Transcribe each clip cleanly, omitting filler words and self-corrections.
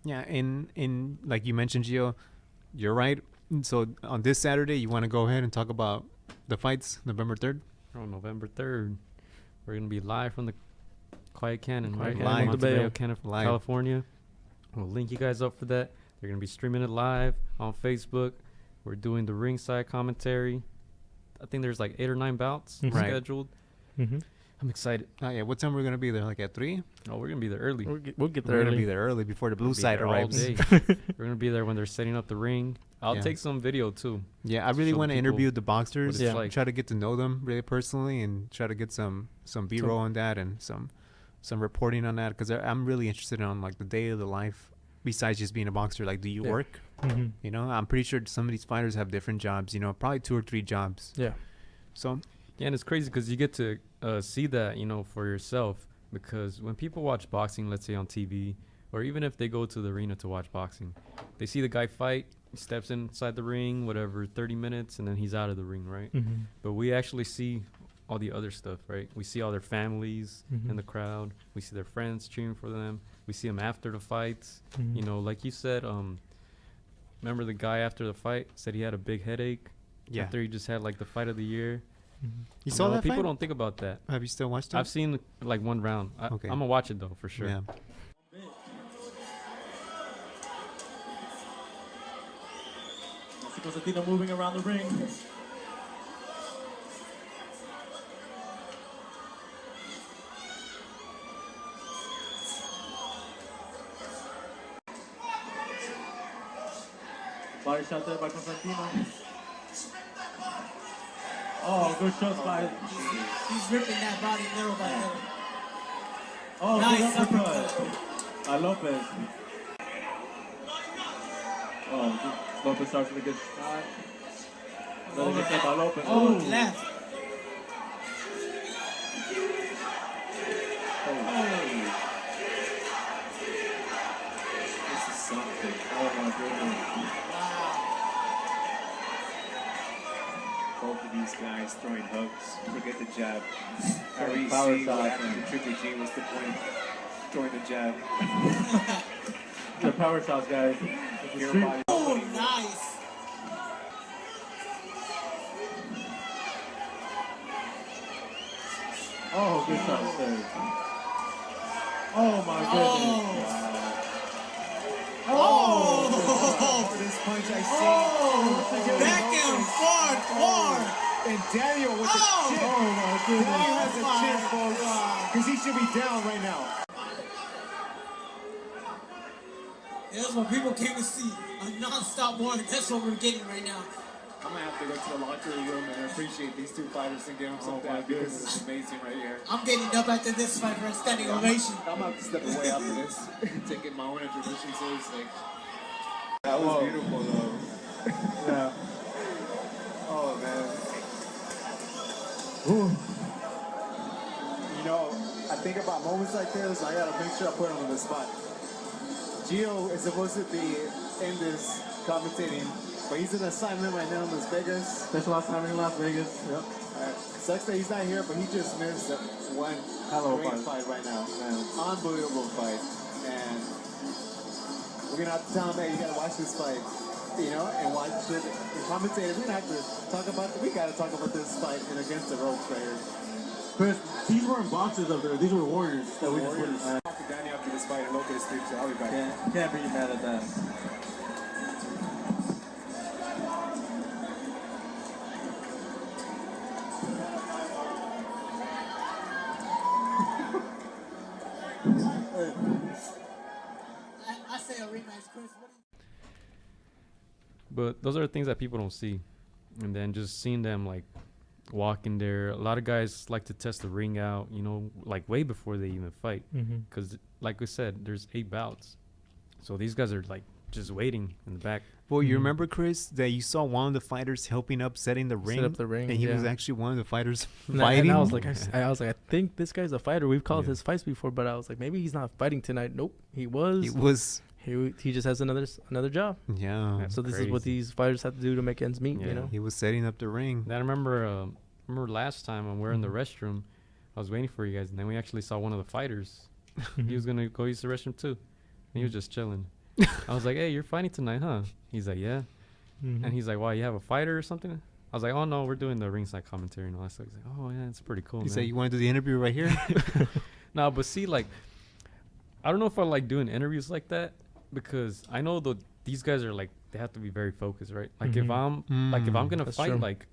Yeah, in like you mentioned, Gio, you're right. So on this Saturday, you want to go ahead and talk about the fights, November 3rd? On November 3rd, we're going to be live from the Quiet Cannon, right? Live. Montebello, Live. California. We'll link you guys up for that. They're going to be streaming it live on Facebook. We're doing the ringside commentary. I think there's like 8 or 9 bouts Right. scheduled. Mm-hmm. I'm excited. Oh, yeah. What time are we going to be there? Like at 3? Oh, we're going to be there early. We'll get there We're going to early. be there early before the blue We'll be side there all arrives. day. We're going to be there when they're setting up the ring. I'll Yeah. take some video too. Yeah, I really Show want to people interview the boxers. what it's like. Try to get to know them really personally and try to get some B-roll on that and some reporting on that because I'm really interested in like the day of the life besides just being a boxer. Like, do you Yeah. work? Mm-hmm. You know, I'm pretty sure some of these fighters have different jobs, you know, probably 2 or 3 jobs. Yeah. So, Yeah, and it's crazy because you get to see that, you know, for yourself. Because when people watch boxing, let's say on TV, or even if they go to the arena to watch boxing, they see the guy fight, he steps inside the ring, whatever, 30 minutes, and then he's out of the ring, right? Mm-hmm. But we actually see all the other stuff, right? We see all their families in the crowd. We see their friends cheering for them. We see them after the fights. Mm-hmm. You know, like you said, remember the guy after the fight said he had a big headache yeah. after he just had like the fight of the year. You saw that People fight? don't think about that. Have you still watched it? I've seen like one round. Okay. I'm gonna watch it though for sure. Yeah. Constantino moving around the ring. Body shot there by Constantino. Oh, good shots by. He's ripping that body little by little. Oh, Nice good uppercut uppercut. by Lopez. Oh, Lopez starts with a good shot. Another good shot by Lopez. Oh, left. This is something. Oh my goodness. Both of these guys throwing hooks. Forget the jab. I already Power see shot, what happened man. to Triple G was the point. Throwing the jab. Good power shots, guys. Your body. Oh, nice. Oh, good shot there. Oh my goodness. Oh. Hardest punch I see. Oh. Back and forth. And Daniel with the Oh. chip. Oh my goodness. Daniel has a Oh, chip, my folks. God. Because he should be down right now. That's what people came to see. A non-stop war. That's what we're getting right now. I'm going to have to go to the locker room and appreciate these two fighters and give them some dab because it's amazing right here. I'm getting up after this fight for a standing ovation. I'm going to have to step away after this. Taking my own introduction seriously. That was beautiful, though. Yeah. Oh, man. You know, I think about moments like this, I gotta make sure I put him on the spot. Gio is supposed to be in this commentating, but he's in assignment right now in Las Vegas. Special assignment in Las Vegas. Yep. Sucks that he's not here, but he just missed one great fight right now. Man. Unbelievable fight. And we're gonna have to tell him, hey, you gotta watch this fight. You know, and watch it and commentate it. We don't have to talk about we gotta talk about this fight and against the ropes right here. Chris, these weren't boxers up there. These were warriors that we just Warriors. witnessed. I'll talk to Danny after this fight and look at his sleep, so I'll be back. Can't be mad at that. I say a rematch, Chris. What do you But those are things that people don't see. And then just seeing them like walking there. A lot of guys like to test the ring out, you know, like way before they even fight. Mm-hmm. Because like we said, there's 8 bouts. So these guys are like just waiting in the back. Well, you remember, Chris, that you saw one of the fighters helping up setting the ring? Set up the ring, and he was yeah. actually one of the fighters And fighting. I was like, I think this guy's a fighter. We've called Yeah. his fights before, but I was like, maybe he's not fighting tonight. Nope, he was. It was, He just has another job. yeah. That's So this is what crazy. these fighters have to do to make ends meet. Yeah. You know. He was setting up the ring. Then I remember last time when we were in the restroom, I was waiting for you guys, and then we actually saw one of the fighters. He was gonna go use the restroom too, and he was just chilling. I was like, hey, you're fighting tonight, huh? He's like, yeah. Mhm. And he's like, why, you have a fighter or something? I was like, oh, no, we're doing the ringside commentary and all that stuff. He's like, oh, yeah, it's pretty cool, You man. say you want to do the interview right here? No, but see, like, I don't know if I like doing interviews like that because I know these guys are like, they have to be very focused, right? Like if Mhm. I'm gonna That's fight, true. like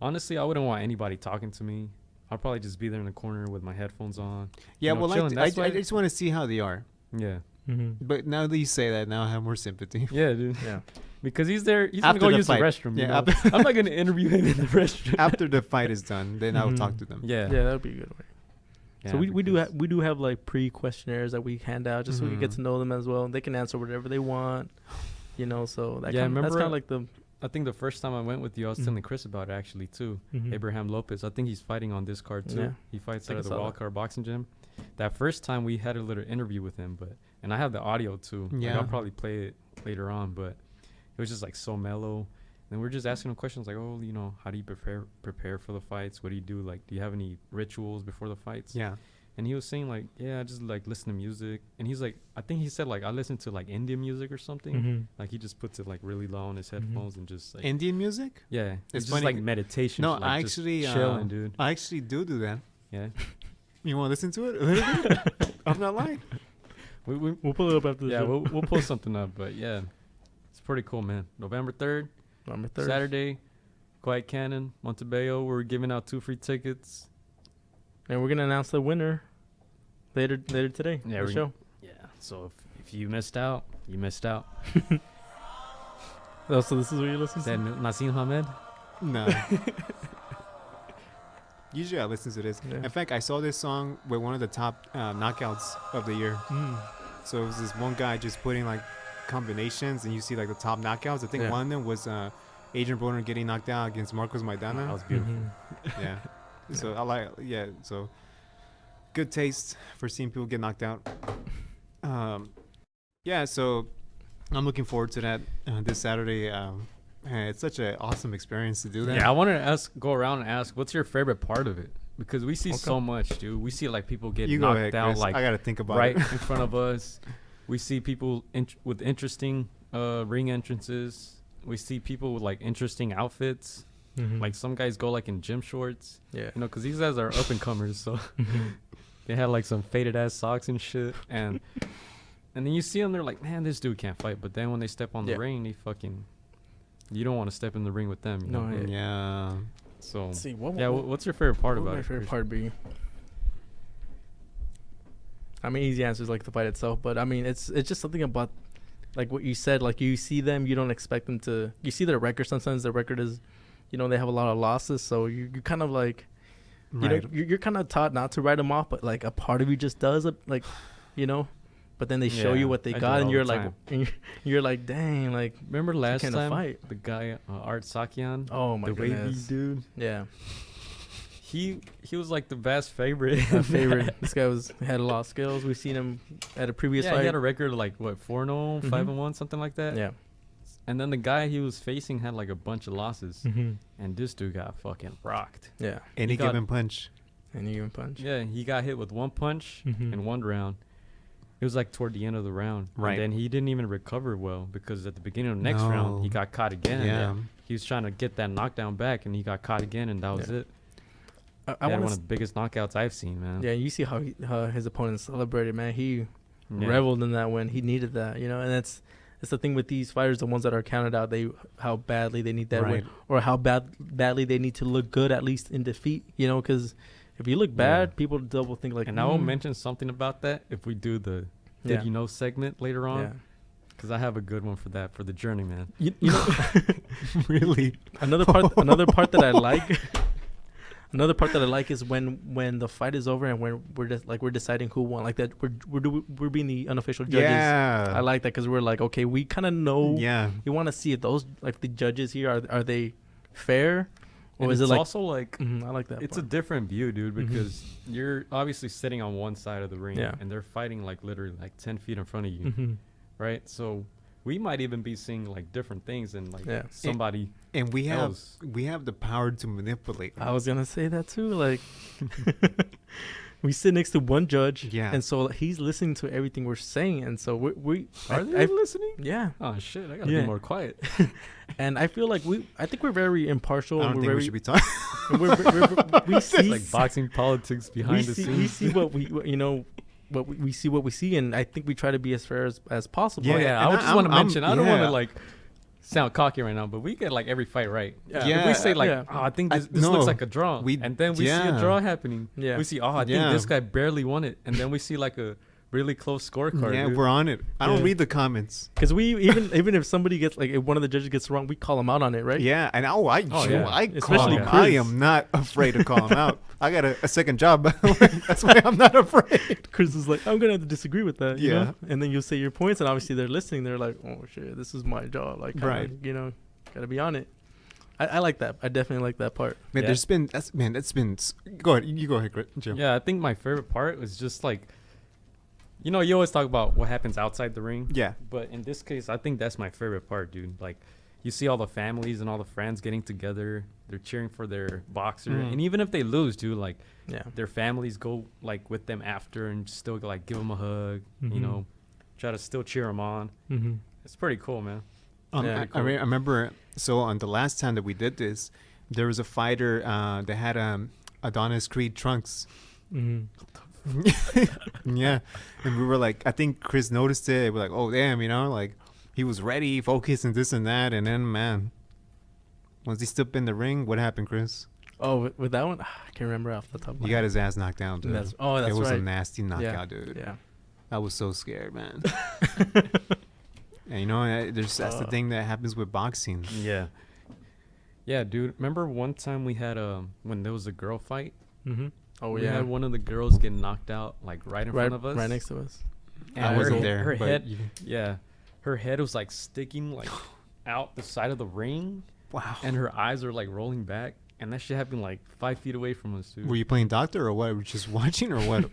honestly, I wouldn't want anybody talking to me. I'll probably just be there in the corner with my headphones on. Yeah, You know, well, chilling. I That's why- just want to see how they are. Yeah, Mhm. But now that you say that, now I have more sympathy. yeah, dude. Yeah. Because he's there. He's After gonna go the use fight. the restroom. Yeah, You know? I'm not gonna interview him in the restroom. After the fight is done, then I will talk Mhm. to them. Yeah. Yeah, that would be a good way. So Yeah, we do because- we do have like pre-questionnaires that we hand out just so we can get Mhm. to know them as well. They can answer whatever they want, you know. So that Yeah, that's remember- kind of like the I think the first time I went with you, I was Mhm. telling Chris about it actually too. Mhm. Abraham Lopez. I think he's fighting on this card too. Yeah. He fights I out of the saw that. Wild Card Boxing Gym. That first time we had a little interview with him, and I have the audio too. Like, Yeah. I'll probably play it later on, but it was just like so mellow. And we're just asking him questions like, oh, you know, how do you prepare for the fights? What do you do? Like, do you have any rituals before the fights? Yeah. And he was saying like, yeah, I just like listen to music. And he's like, I think he said like, I listen to like Indian music or something. Mhm. Like he just puts it like really low on his headphones and just like, Indian music? yeah, It's it's just funny like c- meditation. No, like, I just actually chilling, dude. I actually do that. Yeah, You want to listen to it? A little bit? I'm not lying. We'll pull it up after the yeah, show. we'll post something up. But yeah, it's pretty cool, man. November 3rd, Number 3rd. Saturday, Quiet Cannon, Montebello. We're giving out 2 free tickets. And we're gonna announce the winner later today. Yeah, the we're show. Yeah, so if you missed out, you missed out. Oh, so this is what you're listening Is that to? Nasim Hamed? No. Usually I listen to this. Yeah. In fact, I saw this song with one of the top knockouts of the year. Mm. So it was this one guy just putting like combinations, and you see like the top knockouts. I think Yeah. one of them was Adrian Broner getting knocked out against Marcos That Maidana. was beautiful. Mhm. Yeah. So I like, yeah. So good taste for seeing people get knocked out. Yeah. So I'm looking forward to that this Saturday. It's such an awesome experience to do that. Yeah, I wanted to go around and ask, what's your favorite part of it? Because we see Okay. so much, dude. We see like people get You go knocked ahead, out Chris. like I gotta think about right it. in front of us. We see people with interesting ring entrances. We see people with like interesting outfits. Mhm. Like some guys go like in gym shorts, yeah. you know, because these guys are up and comers. So Mhm. they had like some faded ass socks and shit. And then you see them, they're like, man, this dude can't fight. But then when they step on the Yeah. ring, you don't want to step in the ring with them. You No, know? yeah. Yeah. So Let's see what. yeah, what's your favorite part what would about my it? favorite Chris? part be? I mean, easy answers like the fight itself, but I mean, it's just something about like what you said. Like you see them, you don't expect them to. You see their record. Sometimes their record is, you know, they have a lot of losses, so you kind of like, you know, Right. you're kind of taught not to write them off, but like a part of you just does it, like, you know. But then they show Yeah, you what they I do got, it and all you're the like, time. and you're like, dang, like, Remember last can't time fight. the guy Art Sakian, oh my the wavy goodness, dude, yeah, he was like the best favorite. my favorite. This guy had a lot of skills. We've seen him at a previous Yeah, fight. he had a record of like what 4-0, Mhm. 5-1, something like that. yeah. And then the guy he was facing had like a bunch of losses, Mm-hmm. and this dude got fucking rocked. Yeah. Any He got- given punch. And you even punch. Yeah, he got hit with one punch Mhm. in one round. It was like toward the end of the round. Right. And then he didn't even recover well because at the beginning of the next round he No. got caught again. Yeah. He was trying to get that knockdown back and he got caught again and that was Yeah. it. I He had want one to. of the biggest knockouts I've seen, man. Yeah, you see how his opponent celebrated, man. He Yeah. reveled in that win. He needed that, you know. And that's the thing with these fighters, the ones that are counted out. How badly they need that Right. win, or how badly they need to look good at least in defeat, you know. Because if you look Yeah. bad, people double think like. And I will mention something about that if we do the Did Yeah. You Know segment later Yeah. on. Because I have a good one for that, for the journey, man. You know, Really? another part that I like. Another part that I like is when the fight is over and when we're deciding who won, like that we're being the unofficial judges. Yeah. I like that because we're like, okay, we kind of know. Yeah. You want to see if those, like, the judges here are they fair, or And is it's it like? also like I like that. it's a part. different view, dude, Mhm. because you're obviously sitting on one side of the ring Yeah. and they're fighting like literally like 10 feet in front of you, Mhm. right? So we might even be seeing like different things and like Yeah. somebody And we have else. we have the power to manipulate. I was gonna say that too. Like, we sit next to one judge. Yeah. And so he's listening to everything we're saying, and so we Are they listening? yeah. Oh shit! I gotta Yeah. be more quiet. And I feel like I think we're very impartial. I and don't think we're we very, should be talking. we see Like boxing politics behind the scenes. we see we see what we see, and I think we try to be as fair as possible. Oh Yeah, yeah, and I just want to mention. I don't want yeah. to like sound cocky right now, but we get like every fight right. Yeah. If we say like, Yeah. oh, I think I- this no, looks like a draw, we- and then we see yeah. a draw happening. Yeah. We see, oh, I think Yeah. this guy barely won it, and then we see like a really close scorecard. Yeah, dude. we're on it. I don't Yeah. read the comments. Because we even if somebody gets like if one of the judges gets wrong, we call them out on it, right? Yeah, and Oh, yeah. I Especially call him. I Chris. am not afraid to call him out. I got a second job. That's why I'm not afraid. Chris is like, I'm gonna have to disagree with that. You Yeah. know? And then you say your points, and obviously they're listening. They're like, oh shit, this is my job. Like, kinda, Right. You know, gotta be on it. I like that. I definitely like that part. Man, Yeah. there's been that's been. Go ahead, you go ahead, Jim. Yeah, I think my favorite part was just like, you always talk about what happens outside the ring. Yeah. But in this case, I think that's my favorite part, dude. Like, you see all the families and all the friends getting together. They're cheering for their boxer, Mm. and even if they lose, dude, like Yeah. their families go like with them after and still like give them a hug. Mhm. You know, try to still cheer them on. Mm-hmm. It's pretty cool, man. Yeah, I remember. So on the last time that we did this, there was a fighter that had Adonis Creed trunks. Mm-hmm. Yeah, and we were like, I think Chris noticed it. We're like, oh damn, like he was ready, focused, and this and that. And then man, once he stepped in the ring, what happened, Chris? Oh, with that one, I can't remember off the top of my He got his ass knocked down, dude. That's it was right. a nasty knockout, Yeah. dude. Yeah. I was so scared, man. And that's the thing that happens with boxing. Yeah. Yeah, dude. Remember one time we had when there was a girl fight? Mm-hmm. Oh We yeah. had one of the girls get knocked out like right in front of us. Right next to us. And I her wasn't he- there, Her but head, you- yeah, her head was like sticking like out the side of the ring, Wow. and her eyes were like rolling back, and that shit happened like 5 feet away from us, dude. Were you playing doctor or what? Were you just watching or what?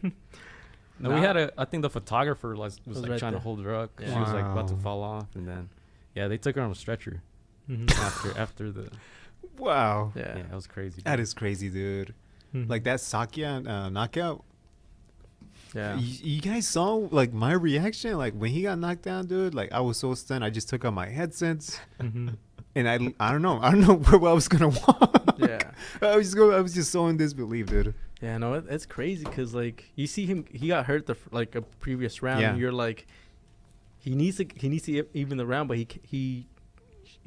No, we had I think the photographer was Was like right trying there. to hold her up. 'Cause Yeah. She was like about to Wow. fall off, and then yeah, they took her on a stretcher Mm-hmm. after the Wow. Yeah. yeah, it was crazy. That dude. is crazy, dude. Mhm. Like that Sakya knockout. Yeah. You guys saw like my reaction, like when he got knocked down, dude. Like I was so stunned. I just took out my headsets, Mm-hmm. and I don't know where I was gonna walk. Yeah. I was just so in disbelief, dude. Yeah, no, it's crazy because like you see him, he got hurt like a previous round. Yeah. And you're like, he needs to even the round, but he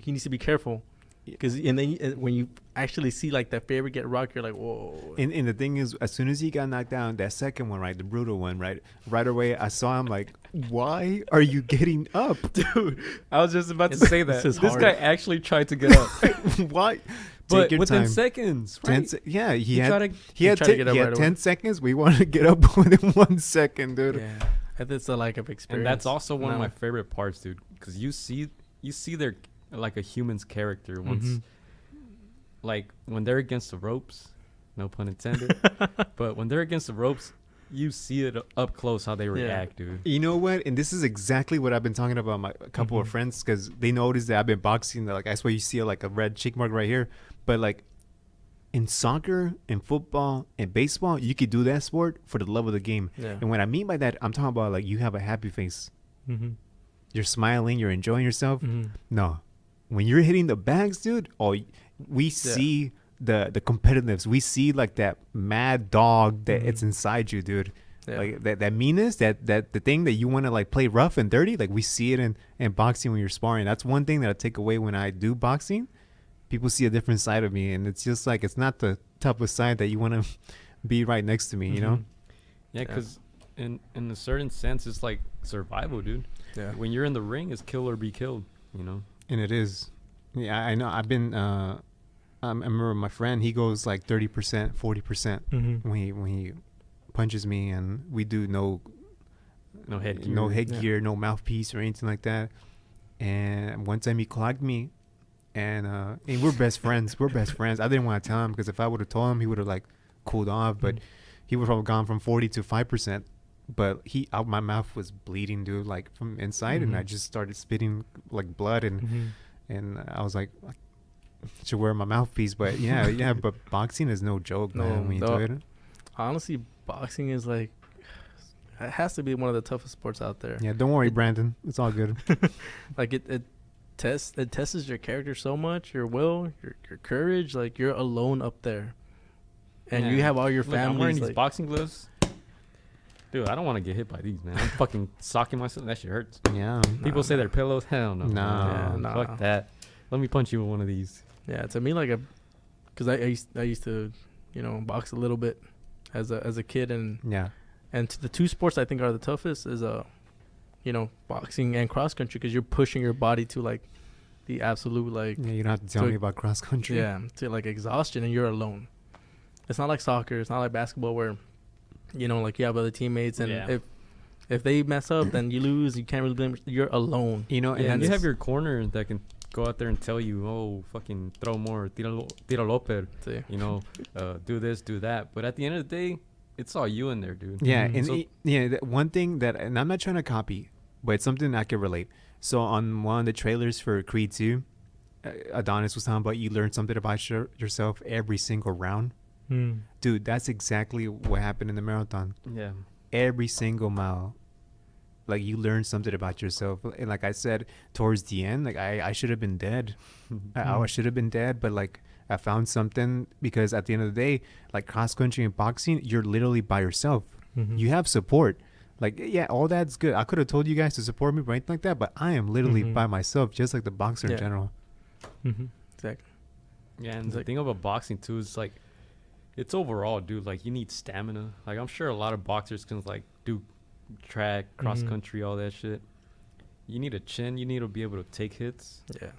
needs to be careful because and then when you actually see like that favorite get rocked, you're like, whoa. And the thing is, as soon as he got knocked down, that second one, right, the brutal one, right away, I saw him like, why are you getting up, Dude, I was just about to It's- say this that. is This hard. guy actually tried to get up, why? but Take your within time. seconds, 10 right? yeah, he He had tried to- he had tried to get up he had right 10 away. seconds. We wanted to get up within 1 second, dude. Yeah, that's a lack of experience. And that's also one of No. my favorite parts, dude, because you see their like a human's character once, Mhm. like when they're against the ropes, no pun intended, but when they're against the ropes, you see it up close how they react, dude. You know what? And this is exactly what I've been talking about my a couple of Mhm. friends because they noticed that I've been boxing. Like that's why you see like a red cheek mark right here. But like in soccer, in football, in baseball, you could do that sport for the love of the game. Yeah. And what I mean by that, I'm talking about like you have a happy face. Mm-hmm. You're smiling. You're enjoying yourself. Mm-hmm. No, when you're hitting the bags, dude. Oh, we see the competitiveness. We see like that mad dog that it's inside you, dude. Yeah. Like that meanness, that the thing that you want to like play rough and dirty. Like we see it in boxing when you're sparring. That's one thing that I take away when I do boxing. People see a different side of me, and it's just like it's not the type of side that you want to be right next to me. You know? Yeah, because in a certain sense, it's like survival, dude. Yeah. When you're in the ring, it's kill or be killed. You know. And it is. Yeah, I know. I've been. I remember my friend. He goes like 30%, 40% Mm-hmm. when he punches me, and we do no headgear, no mouthpiece or anything like that. And one time he clogged me, and we're best friends. We're best friends. I didn't want to tell him because if I would have told him, he would have like cooled off. But he would have gone from 40 to 5%. But my mouth was bleeding, dude, like from inside, and I just started spitting like blood, and I was like, I should wear my mouthpiece. But yeah, but boxing is no joke, man. When you do it. honestly, boxing is like, it has to be one of the toughest sports out there. Yeah, don't worry, Brandon. It's all good. Like it tests your character so much, your will, your courage. Like you're alone up there, and you Yeah. have all your Look, I'm wearing families. these Like, boxing gloves. Dude, I don't want to get hit by these, man. I'm fucking socking myself. That shit hurts. Yeah. People say they're pillows. Hell no. No. man. Yeah, nah. Fuck that. Let me punch you with one of these. yeah, to me, like because I used to, box a little bit as a kid, and Yeah. the two sports I think are the toughest is boxing and cross country, because you're pushing your body to like the absolute like Yeah, you don't have to tell So- me about cross country. to like exhaustion, and you're alone. It's not like soccer. It's not like basketball where, like you have other teammates, and Yeah. if they mess up, then you lose. You can't really blame. You're alone. You know, Yeah, and you it's- have your corner that can go out there and tell you, oh, fucking throw more, tira loper, See? do this, do that. But at the end of the day, it's all you in there, dude. Yeah, Mhm. and So- one thing that, and I'm not trying to copy, but it's something I can relate. So on one of the trailers for Creed 2, Adonis was talking about you learn something about yourself every single round. Dude, that's exactly what happened in the marathon. Yeah. Every single mile, like you learn something about yourself. And like I said, towards the end, like I should have been dead. I should have been dead, but like I found something, because at the end of the day, like cross country and boxing, you're literally by yourself. Mhm. You have support. Like, yeah, all that's good. I could have told you guys to support me or anything like that, but I am literally Mhm. by myself, just like the boxer in Yeah. general. Exactly. Yeah, and It's the like- thing about boxing too is like, it's overall, dude. Like you need stamina. Like I'm sure a lot of boxers can like do track, cross Mhm. country, all that shit. You need a chin. You need to be able to take hits. Yeah.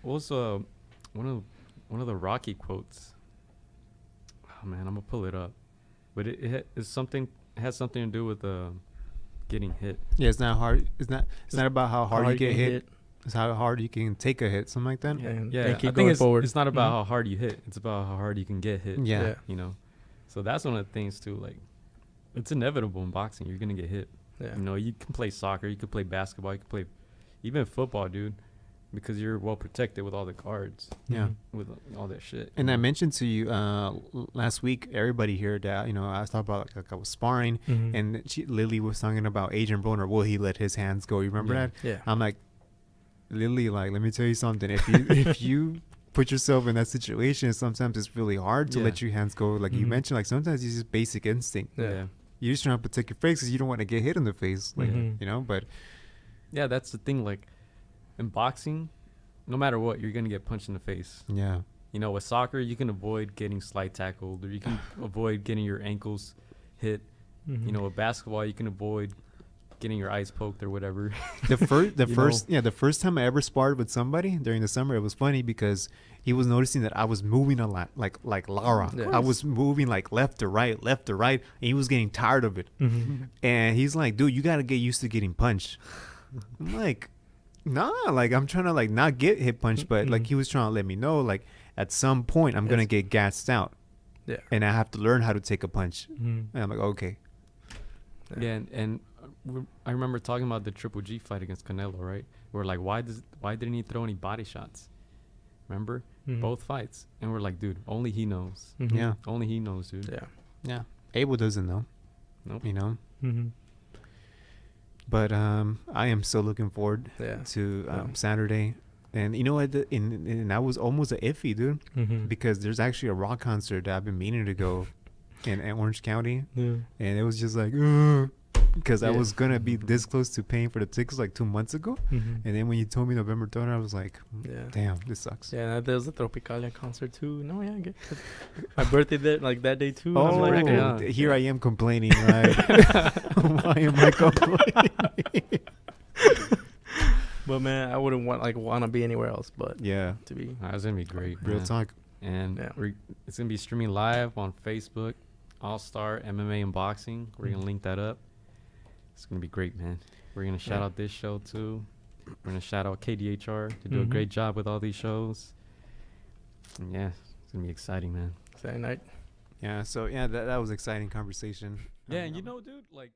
Also one of the Rocky quotes. Oh man, I'm gonna pull it up, but it has something to do with getting hit. Yeah, it's not hard. It's not about how hard you get can hit. It's how hard you can take a hit, something like that. Yeah, and Yeah, keep I going think forward. it's not about Mhm. how hard you hit. It's about how hard you can get hit. Yeah. So that's one of the things too. Like, it's inevitable in boxing. You're gonna get hit. Yeah. You can play soccer, you can play basketball, you can play even football, dude, because you're well protected with all the guards, Yeah. with all that shit. And I mentioned to you last week, everybody here, that I was talking about like I was sparring, Mhm. and Lily was talking about Adrian Broner. Will he let his hands go? You remember Yeah. that? Yeah. I'm like, Lily, like, let me tell you something. If you if you put yourself in that situation, sometimes it's really hard to Yeah. let your hands go. Like you Mhm. mentioned, like sometimes it's just basic instinct. Yeah. You're just trying to protect your face because you don't want to get hit in the face, like Mhm. But Yeah, that's the thing. Like, in boxing, no matter what, you're gonna get punched in the face. yeah, With soccer, you can avoid getting slide tackled, or you can avoid getting your ankles hit. Mhm. With basketball, you can avoid getting your eyes poked or whatever. the first You know. the first time I ever sparred with somebody during the summer, it was funny because he was noticing that I was moving a lot, like Lara. Yeah. I was moving like left to right, and he was getting tired of it. Mhm. And he's like, dude, you got to get used to getting punched. I'm like, nah, like I'm trying to like not get hit punched, but like Mhm. he was trying to let me know, like at some point I'm gonna Yes. get gassed out, Yeah. and I have to learn how to take a punch. Mhm. And I'm like, okay, Yeah, and I remember talking about the Triple G fight against Canelo, right? Where like, why didn't he throw any body shots? Remember Mhm. both fights, and we're like, dude, only he knows. Mhm. yeah, Only he knows, dude. Yeah. yeah. Abel doesn't know, Nope. Mhm. But I am so looking forward Yeah. to Yeah. Saturday. And you know what? And I was almost a iffy, dude, Mhm. because there's actually a rock concert that I've been meaning to go in Orange County, Yeah. and it was just like, because I Yeah. was gonna be this close to paying for the tickets like 2 months ago, Mhm. and then when you told me November 3rd, I was like, Yeah. damn, this sucks. Yeah, and there's a Tropicalia concert too. No, yeah, I get it. My birthday there, like that day too. Oh, I'm like, birthday, huh? here I am complaining, right? Why am I complaining? but man, I wouldn't want to be anywhere else but Yeah, to be. It's gonna be great. real man. talk. And Yeah. it's gonna be streaming live on Facebook, Allstar MMA and Boxing. We're gonna link that up. It's gonna be great, man. We're gonna shout Yeah. out this show too. We're gonna shout out KDHR to do a Mhm. great job with all these shows. And yeah, it's gonna be exciting, man. Saturday night. Yeah, so yeah, that was exciting conversation. Yeah, and dude, like